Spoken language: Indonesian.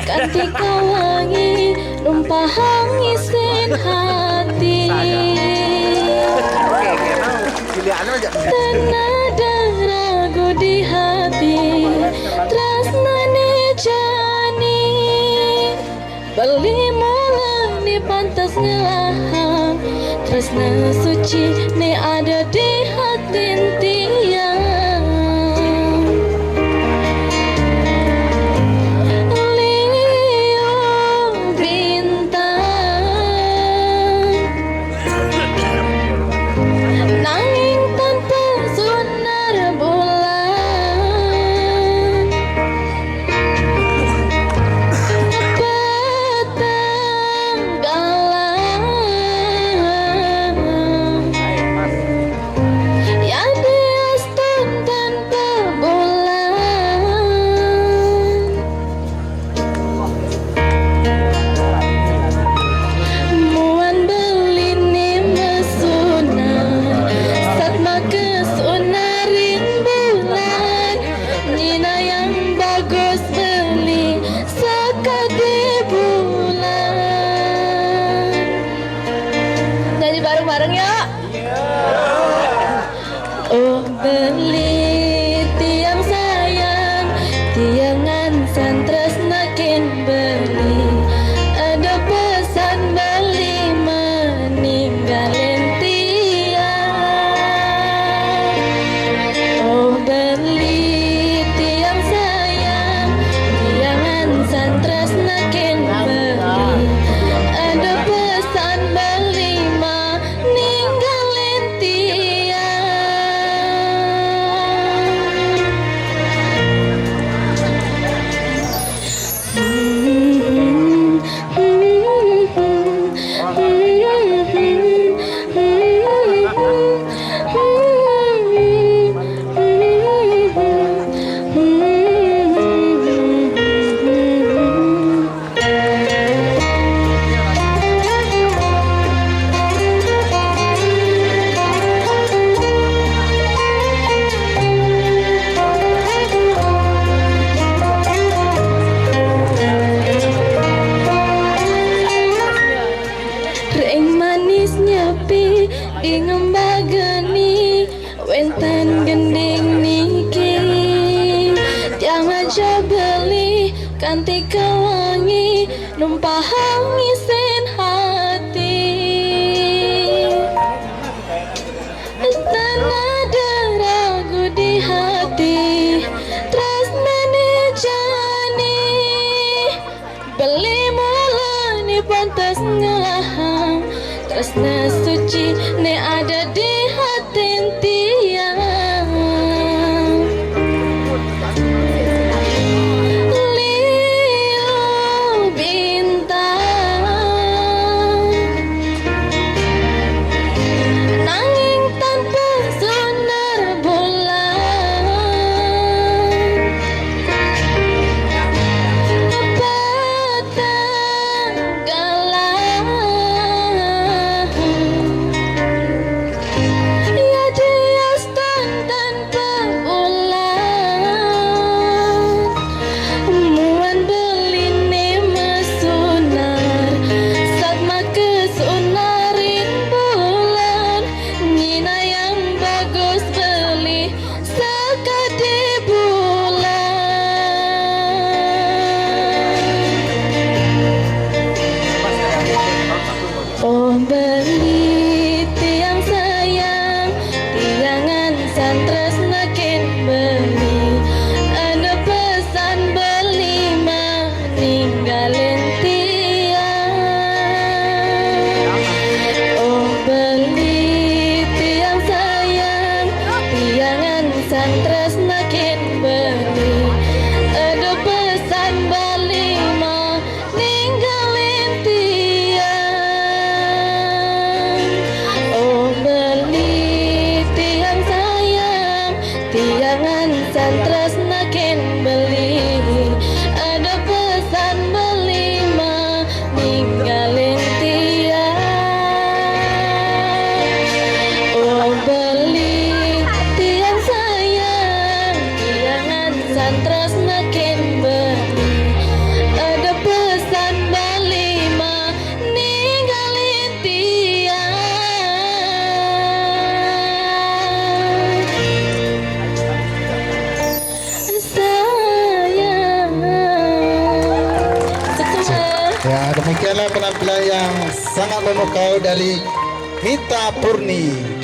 Ketika wangi numpah ngisin hati, tenada ragu di hati, tresnane jani, beli mula ni pantas ngelahang, tresna suci ni ada di hati tiang. Bareng ya. Oh beli tiang sayang, tiangan santres nakin beli. Ada pesan beli meninggalin tiang. Oh beli tiang sayang, tiangan santres nakin beli. Ada pesan beli di ngembagani wenten gending niki jangan beli kanti kawangi numpah ngisin hati tenada ragu di hati tresnane jani beli mulai pantas ngelahang tresna suci ne ada di hati tiang. Liu bintang nanging tanpa sonar bulan petang galang oh beli tiang sayang, tiangan santres nakin beli. Ada pesan beli meninggalin tiang. Ya, demikianlah penampilan yang sangat memukau dari Mita Purni.